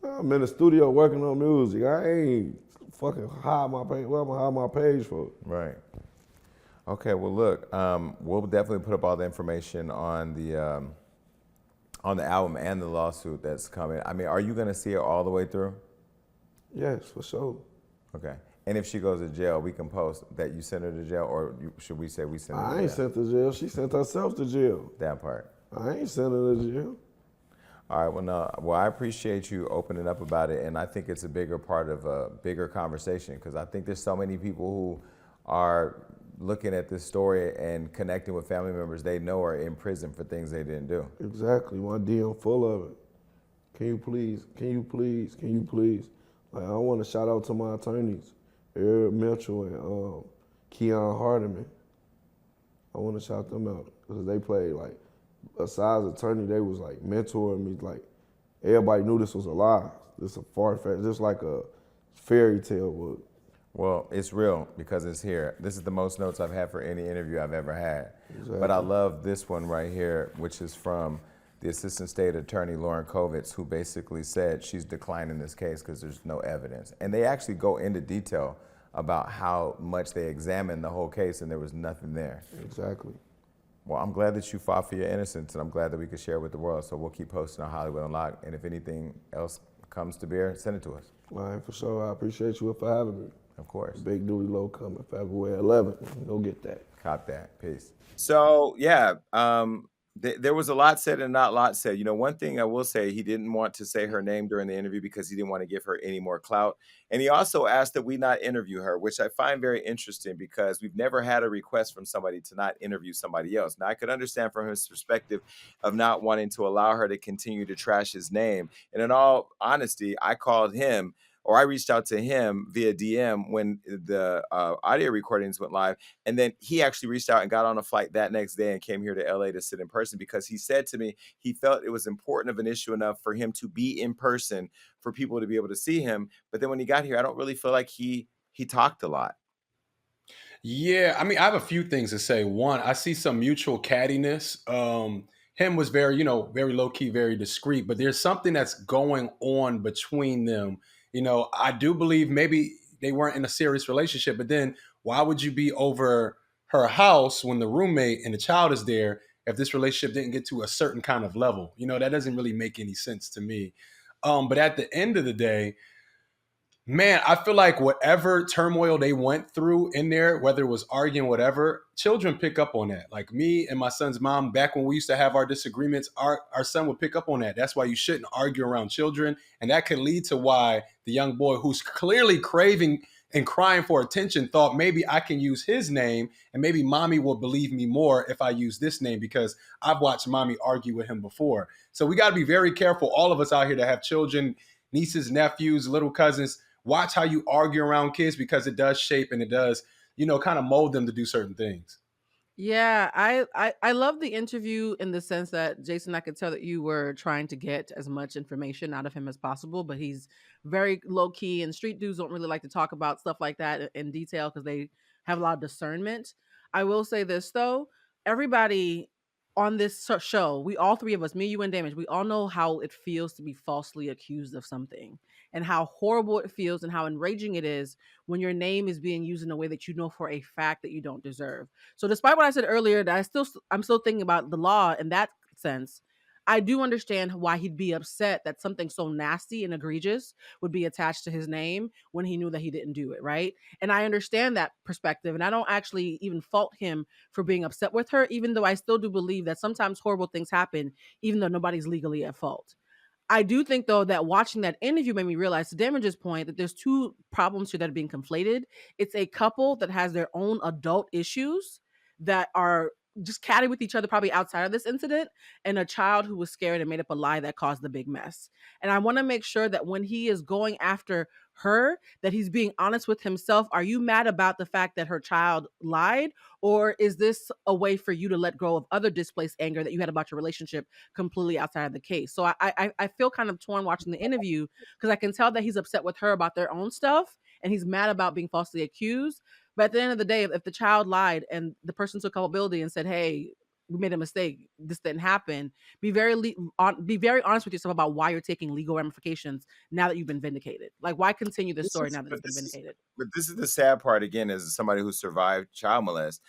I'm in the studio working on music. I ain't fucking hide my page. What am I hide my page for? Right. Okay. Well, look, we'll definitely put up all the information on the album and the lawsuit that's coming. I mean, are you going to see it all the way through? Yes, for sure. Okay. And if she goes to jail, we can post that you sent her to jail, or should we say we sent her to jail? I ain't sent her to jail. She sent herself to jail. That part. I ain't sent her to jail. All right, well, no, well, I appreciate you opening up about it, and I think it's a bigger part of a bigger conversation, because I think there's so many people who are looking at this story and connecting with family members they know are in prison for things they didn't do. Exactly. My DM full of it. Can you please? Can you please? Can you please? Like, I want to shout out to my attorneys, Eric Mitchell and Keon Hardiman. I want to shout them out because they played, like, besides attorney, they was like mentoring me. Like, everybody knew this was a lie. This is a far-fetched, just like a fairy tale would. Well, it's real because it's here. This is the most notes I've had for any interview I've ever had. Exactly. But I love this one right here, which is from the Assistant State Attorney Lauren Kovitz, who basically said she's declining this case because there's no evidence. And they actually go into detail about how much they examined the whole case and there was nothing there. Exactly. Well, I'm glad that you fought for your innocence, and I'm glad that we could share with the world. So we'll keep posting on Hollywood Unlocked, and if anything else comes to bear, send it to us. All right, for sure. I appreciate you for having me. Of course. Big Doodie Low coming February 11th. Go get that. Cop that. Peace. So, yeah, there was a lot said and not a lot said. You know, one thing I will say, he didn't want to say her name during the interview because he didn't want to give her any more clout. And he also asked that we not interview her, which I find very interesting because we've never had a request from somebody to not interview somebody else. Now, I could understand from his perspective of not wanting to allow her to continue to trash his name. And in all honesty, I called him, or I reached out to him via DM when the audio recordings went live. And then he actually reached out and got on a flight that next day and came here to LA to sit in person because he said to me, he felt it was important of an issue enough for him to be in person for people to be able to see him. But then when he got here, I don't really feel like he talked a lot. Yeah, I mean, I have a few things to say. One, I see some mutual cattiness. Him was very, very low key, very discreet, but there's something that's going on between them. I do believe maybe they weren't in a serious relationship, but then why would you be over her house when the roommate and the child is there if this relationship didn't get to a certain kind of level? That doesn't really make any sense to me. But at the end of the day, man, I feel like whatever turmoil they went through in there, whether it was arguing, whatever, children pick up on that. Like me and my son's mom, back when we used to have our disagreements, our son would pick up on that. That's why you shouldn't argue around children. And that could lead to why the young boy who's clearly craving and crying for attention thought maybe I can use his name and maybe mommy will believe me more if I use this name because I've watched mommy argue with him before. So we got to be very careful, all of us out here that have children, nieces, nephews, little cousins. Watch how you argue around kids because it does shape and it does, kind of mold them to do certain things. Yeah, I love the interview in the sense that, Jason, I could tell that you were trying to get as much information out of him as possible, but he's very low key, and street dudes don't really like to talk about stuff like that in detail because they have a lot of discernment. I will say this though, everybody on this show, we all three of us, me, you, and Damage, we all know how it feels to be falsely accused of something and how horrible it feels and how enraging it is when your name is being used in a way that you know for a fact that you don't deserve. So despite what I said earlier, that I'm still thinking about the law in that sense. I do understand why he'd be upset that something so nasty and egregious would be attached to his name when he knew that he didn't do it, right? And I understand that perspective, and I don't actually even fault him for being upset with her, even though I still do believe that sometimes horrible things happen, even though nobody's legally at fault. I do think, though, that watching that interview made me realize, to Damage's point, that there's two problems here that are being conflated. It's a couple that has their own adult issues that are just catty with each other, probably outside of this incident, and a child who was scared and made up a lie that caused the big mess. And I want to make sure that when he is going after her, that he's being honest with himself. Are you mad about the fact that her child lied? Or is this a way for you to let go of other displaced anger that you had about your relationship completely outside of the case? So I feel kind of torn watching the interview because I can tell that he's upset with her about their own stuff and he's mad about being falsely accused. But at the end of the day, if the child lied and the person took culpability and said, hey, we made a mistake, this didn't happen, be very honest with yourself about why you're taking legal ramifications now that you've been vindicated. Like, why continue this story now that it's been vindicated? But this is the sad part, again, as somebody who survived child molest.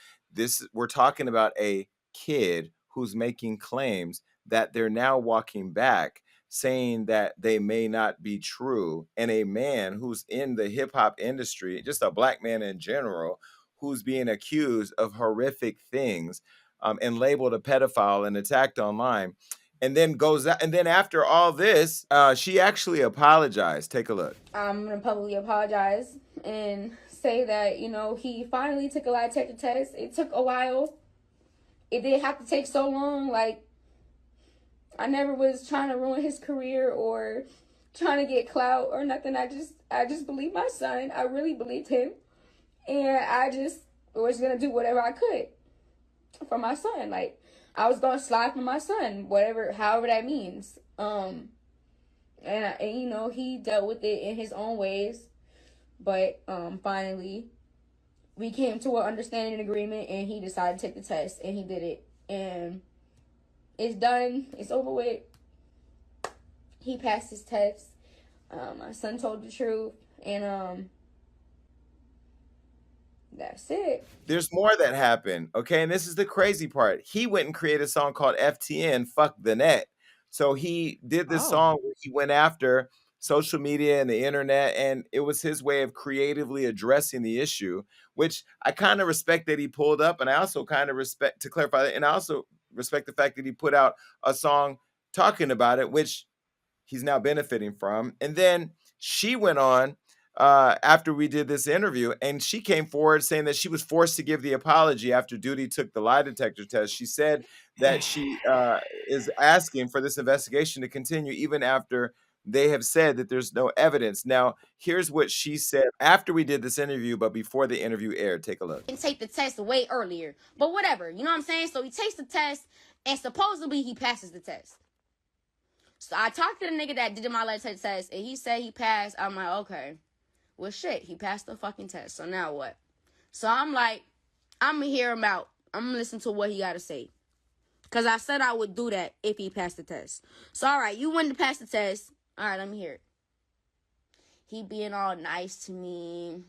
We're talking about a kid who's making claims that they're now walking back saying that they may not be true, and a man who's in the hip hop industry, just a black man in general, who's being accused of horrific things, and labeled a pedophile and attacked online, and then goes out, and then after all this, she actually apologized. Take a look. I'm gonna publicly apologize and say that, you know, he finally took a lie detector test. It took a while. It didn't have to take so long. Like, I never was trying to ruin his career or trying to get clout or nothing. I just believed my son. I really believed him. And I just was gonna do whatever I could for my son. Like, I was gonna slide for my son, whatever, however that means. And you know, he dealt with it in his own ways. But finally, we came to an understanding and agreement, and he decided to take the test, and he did it. And it's done. It's over with. He passed his test. My son told the truth, and that's it. There's more that happened, okay? And this is the crazy part. He went and created a song called FTN, Fuck the Net. So he did this song where he went after social media and the internet, and it was his way of creatively addressing the issue, which I kind of respect that he pulled up, and I also kind of respect, to clarify that, and I also respect the fact that he put out a song talking about it, which he's now benefiting from. And then she went on after we did this interview, and she came forward saying that she was forced to give the apology after Doodie took the lie detector test. She said that she is asking for this investigation to continue even after they have said that there's no evidence. Now, here's what she said after we did this interview, but before the interview aired. Take a look. And take the test way earlier. But whatever, you know what I'm saying? So he takes the test, and supposedly he passes the test. So I talked to the nigga that did my lie detector test, and he said he passed. I'm like, okay. Well, shit, he passed the fucking test. So now what? So I'm like, I'm going to hear him out. I'm going to listen to what he got to say. Because I said I would do that if he passed the test. So, all right, you wanted to pass the test. All right, let me hear it. He being all nice to me.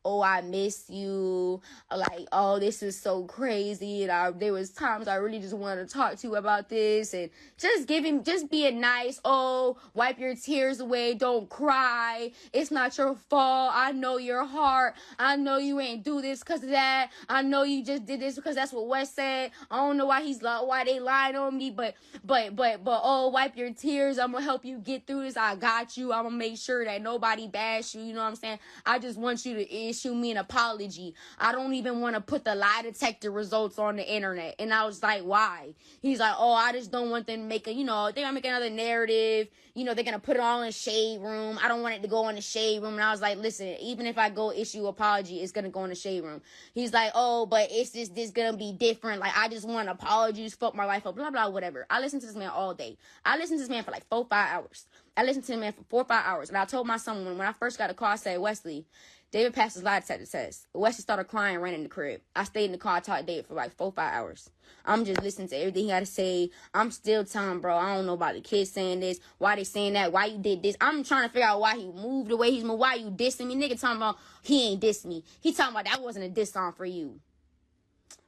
Oh, I miss you. Like, oh, this is so crazy. And there was times I really just wanted to talk to you about this. And just being nice. Oh, wipe your tears away. Don't cry. It's not your fault. I know your heart. I know you ain't do this because of that. I know you just did this because that's what Wes said. I don't know why they lied on me. But, oh, wipe your tears. I'm going to help you get through this. I got you. I'm going to make sure that nobody bash you. You know what I'm saying? I just want you to issue me an apology. I don't even want to put the lie detector results on the internet. And I was like, why? He's like, oh, I just don't want them to make they're gonna make another narrative. You know, they're gonna put it all in the shade room. I don't want it to go in the shade room. And I was like, listen, even if I go issue apology, it's gonna go in the shade room. He's like, oh, but it's just this gonna be different. Like, I just want apologies, fuck my life up, blah, blah, whatever. I listened to this man all day. I listened to this man for like 4-5 hours. I listened to the man for 4 or 5 hours. And I told my son when I first got a call, I said, Wesley, David passed his lie detector test. Wesley started crying, ran in the crib. I stayed in the car, I talked to David for like 4 or 5 hours. I'm just listening to everything he got to say. I'm still telling bro, I don't know about the kids saying this, why they saying that, why you did this. I'm trying to figure out why he moved the way he's moved, why you dissing me. Nigga talking about he ain't diss me. He talking about that wasn't a diss song for you.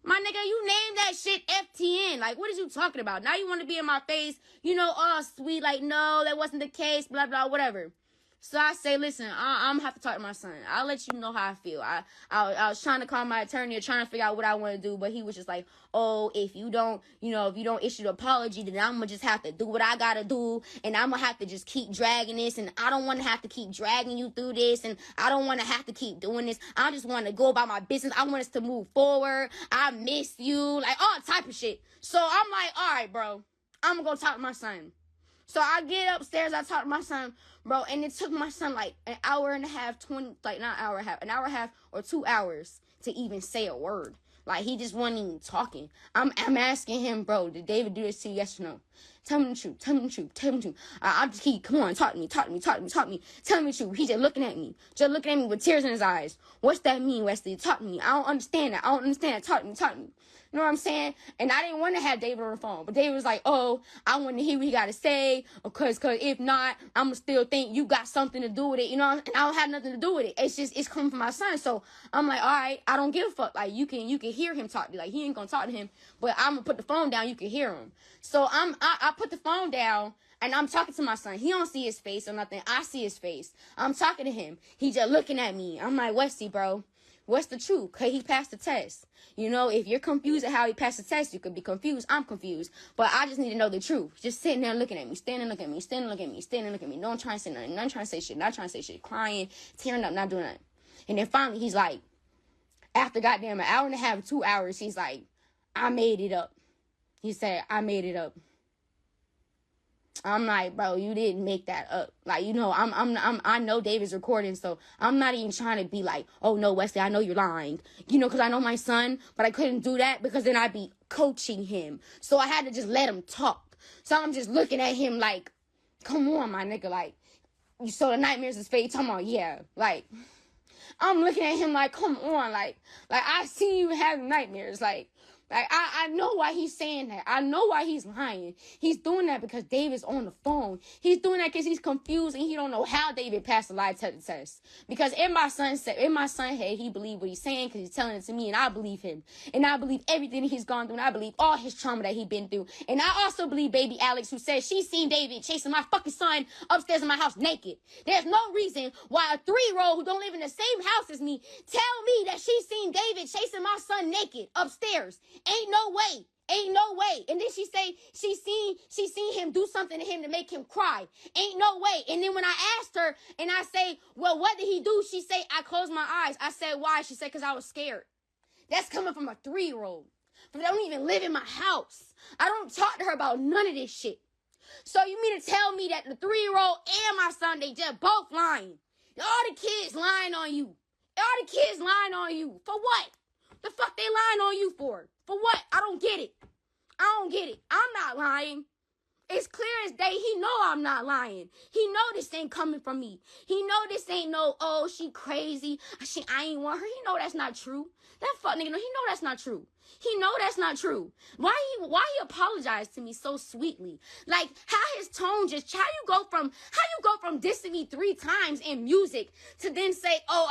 My nigga, you named that shit FTN. Like, what is you talking about? Now you want to be in my face, you know, all sweet, like, no, that wasn't the case, blah, blah, whatever. So I say, listen, I'm going to have to talk to my son. I'll let you know how I feel. I was trying to call my attorney or trying to figure out what I want to do, but he was just like, oh, if you don't issue the apology, then I'm going to just have to do what I got to do, and I'm going to have to just keep dragging this, and I don't want to have to keep dragging you through this, and I don't want to have to keep doing this. I just want to go about my business. I want us to move forward. I miss you, like all type of shit. So I'm like, all right, bro, I'm going to go talk to my son. So I get upstairs, I talk to my son, bro, and it took my son like an hour and a half, an hour and a half or 2 hours to even say a word. Like, he just wasn't even talking. I'm asking him, bro, did David do this to you? Yes or no? Tell me the truth. Tell me the truth. Tell me the truth. I'm just come on, talk to me. Tell me the truth. He's just looking at me with tears in his eyes. What's that mean, Wesley? Talk to me. I don't understand that. Talk to me. You know what I'm saying? And I didn't want to have David on the phone. But David was like, oh, I want to hear what he got to say. Because if not, I'm going to still think you got something to do with it. You know? And I don't have nothing to do with it. It's coming from my son. So I'm like, all right, I don't give a fuck. Like, you can hear him talk to you. Like, he ain't going to talk to him. But I'm going to put the phone down. You can hear him. So I put the phone down and I'm talking to my son. He don't see his face or nothing. I see his face. I'm talking to him. He just looking at me. I'm like, Westy, bro, what's the truth? Cause he passed the test. You know, if you're confused at how he passed the test, you could be confused. I'm confused. But I just need to know the truth. Just sitting there looking at me, standing looking at me, standing looking at me, standing looking at me. No one trying to say nothing. None trying to say shit. Not trying to say shit. Crying, tearing up, not doing nothing. And then finally he's like, after goddamn an hour and a half, 2 hours, he's like, I made it up. He said, I made it up. I'm like, bro, you didn't make that up. Like, you know, I know David's recording, so I'm not even trying to be like, oh no, Wesley, I know you're lying. You know, because I know my son, but I couldn't do that because then I'd be coaching him. So I had to just let him talk. So I'm just looking at him like, come on, my nigga, like, you saw the nightmares is fake. Talking about, yeah, like, I'm looking at him like, come on, like I see you having nightmares, like I know why he's saying that. I know why he's lying. He's doing that because David's on the phone. He's doing that because he's confused and he don't know how David passed the lie detector test. Because in my son's head, he believed what he's saying because he's telling it to me, and I believe him. And I believe everything that he's gone through, and I believe all his trauma that he's been through. And I also believe baby Alex, who says she's seen David chasing my fucking son upstairs in my house naked. There's no reason why a 3-year-old who don't live in the same house as me tell me that she's seen David chasing my son naked upstairs. Ain't no way. Ain't no way. And then she say she seen him do something to him to make him cry. Ain't no way. And then when I asked her and I say, well, what did he do? She say, I closed my eyes. I said, why? She said, because I was scared. That's coming from a 3-year-old. But they don't even live in my house. I don't talk to her about none of this shit. So you mean to tell me that the 3-year-old and my son, they just both lying? All the kids lying on you. All the kids lying on you. For what? The fuck they lying on you for? For what? I don't get it. I don't get it. I'm not lying. It's clear as day. He know I'm not lying. He know this ain't coming from me. He know this ain't no, oh, she crazy. I ain't want her. He know that's not true. That fuck nigga, he know that's not true. He know that's not true. Why he apologized to me so sweetly? Like, how his tone just, how you go from dissing me 3 times in music to then say, oh,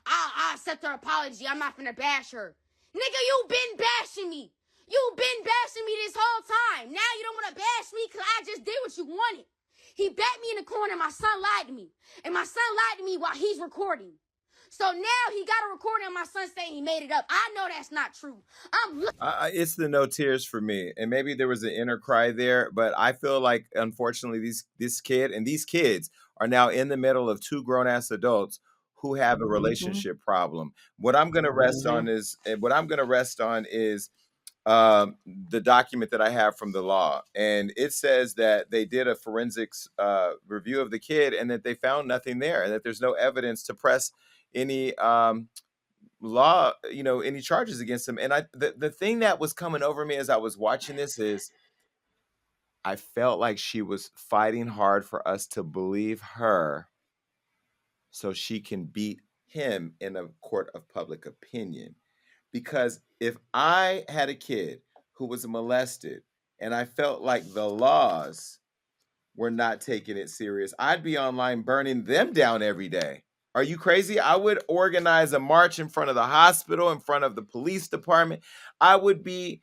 I accept her apology. I'm not finna bash her. Nigga, you been bashing me. You been bashing me this whole time. Now you don't want to bash me because I just did what you wanted. He backed me in the corner and my son lied to me. And my son lied to me while he's recording. So now he got a recording of my son saying he made it up. I know that's not true. It's the no tears for me. And maybe there was an inner cry there, but I feel like, unfortunately, this kid and these kids are now in the middle of 2 grown-ass adults who have a relationship problem. What I'm going to rest on is the document that I have from the law. And it says that they did a forensics review of the kid and that they found nothing there and that there's no evidence to press any law, any charges against him. And the thing that was coming over me as I was watching this is I felt like she was fighting hard for us to believe her so she can beat him in a court of public opinion. Because if I had a kid who was molested and I felt like the laws were not taking it serious, I'd be online burning them down every day. Are you crazy? I would organize a march in front of the hospital, in front of the police department. I would be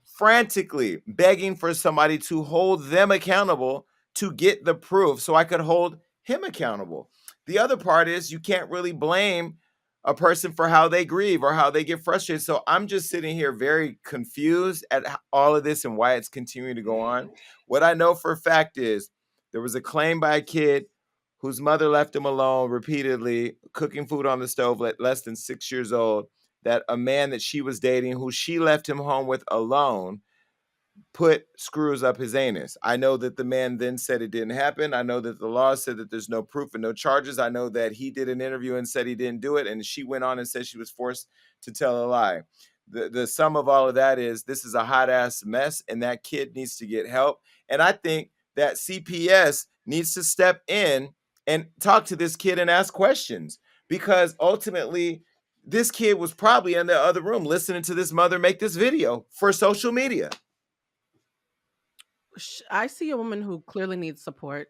frantically begging for somebody to hold them accountable to get the proof so I could hold him accountable. The other part is you can't really blame a person for how they grieve or how they get frustrated. So I'm just sitting here very confused at all of this and why it's continuing to go on. What I know for a fact is there was a claim by a kid whose mother left him alone repeatedly, cooking food on the stove at less than 6 years old, that a man that she was dating, who she left him home with alone, put screws up his anus. I know that the man then said it didn't happen. I know that the law said that there's no proof and no charges. I know that he did an interview and said he didn't do it, and she went on and said she was forced to tell a lie. The sum of all of that is this is a hot ass mess, and that kid needs to get help. And I think that CPS needs to step in and talk to this kid and ask questions, because ultimately this kid was probably in the other room listening to this mother make this video for social media. I see a woman who clearly needs support.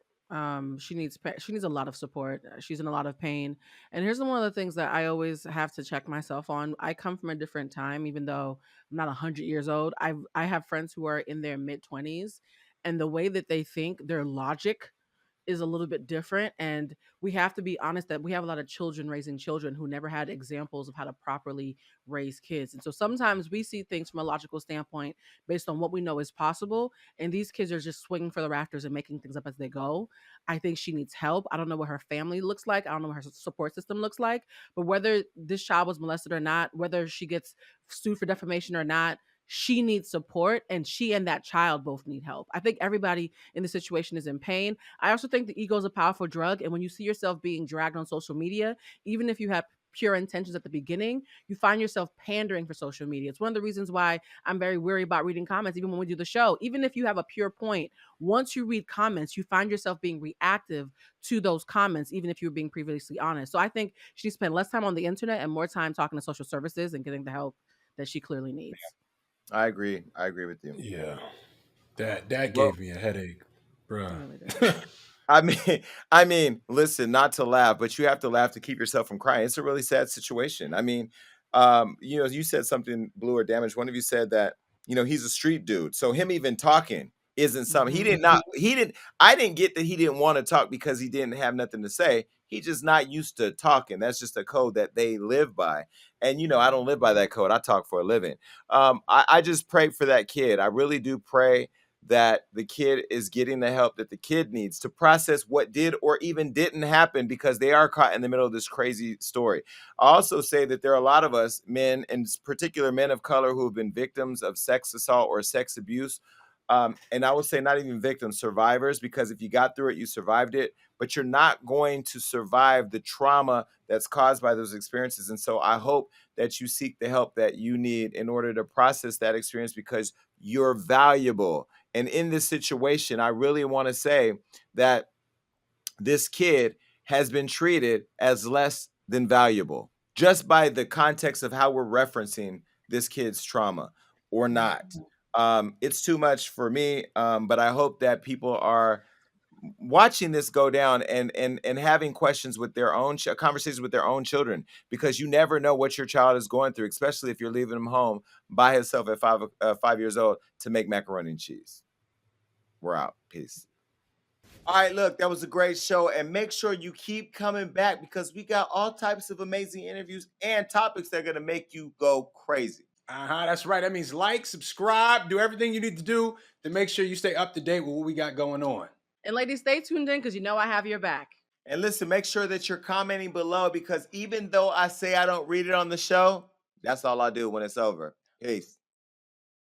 She needs a lot of support. She's in a lot of pain. And here's one of the things that I always have to check myself on. I come from a different time, even though I'm not 100 years old. I have friends who are in their mid 20s, and the way that they think, their logic is a little bit different, and we have to be honest that we have a lot of children raising children who never had examples of how to properly raise kids. And so sometimes we see things from a logical standpoint based on what we know is possible, and these kids are just swinging for the rafters and making things up as they go. I think she needs help. I don't know what her family looks like. I don't know what her support system looks like, but whether this child was molested or not, whether she gets sued for defamation or not, she needs support, and she and that child both need help. I think everybody in the situation is in pain. I also think the ego is a powerful drug. And when you see yourself being dragged on social media, even if you have pure intentions at the beginning, you find yourself pandering for social media. It's one of the reasons why I'm very weary about reading comments, even when we do the show. Even if you have a pure point, once you read comments, you find yourself being reactive to those comments, even if you were being previously honest. So I think she needs to spend less time on the internet and more time talking to social services and getting the help that she clearly needs. I agree. I agree with you. Yeah. That Well, gave me a headache, bruh. It really did. listen, not to laugh, but you have to laugh to keep yourself from crying. It's a really sad situation. You said something, Blue or Damage. One of you said that, he's a street dude. So him even talking isn't something I didn't get that he didn't want to talk because he didn't have nothing to say. He's just not used to talking. That's just a code that they live by. And, I don't live by that code. I talk for a living. I just pray for that kid. I really do pray that the kid is getting the help that the kid needs to process what did or even didn't happen, because they are caught in the middle of this crazy story. I also say that there are a lot of us, men, in particular men of color, who have been victims of sex assault or sex abuse. And I would say not even victims, survivors, because if you got through it, you survived it, but you're not going to survive the trauma that's caused by those experiences. And so I hope that you seek the help that you need in order to process that experience, because you're valuable. And in this situation, I really want to say that this kid has been treated as less than valuable just by the context of how we're referencing this kid's trauma or not. It's too much for me, but I hope that people are watching this go down and having questions with their own conversations with their own children, because you never know what your child is going through, especially if you're leaving him home by himself at 5 years old to make macaroni and cheese. We're out. Peace. All right, look, that was a great show, and make sure you keep coming back, because we got all types of amazing interviews and topics that are going to make you go crazy. That's right. That means like, subscribe, do everything you need to do to make sure you stay up to date with what we got going on. And ladies, stay tuned in, because I have your back. And listen, make sure that you're commenting below, because even though I say I don't read it on the show, that's all I do when it's over. Peace.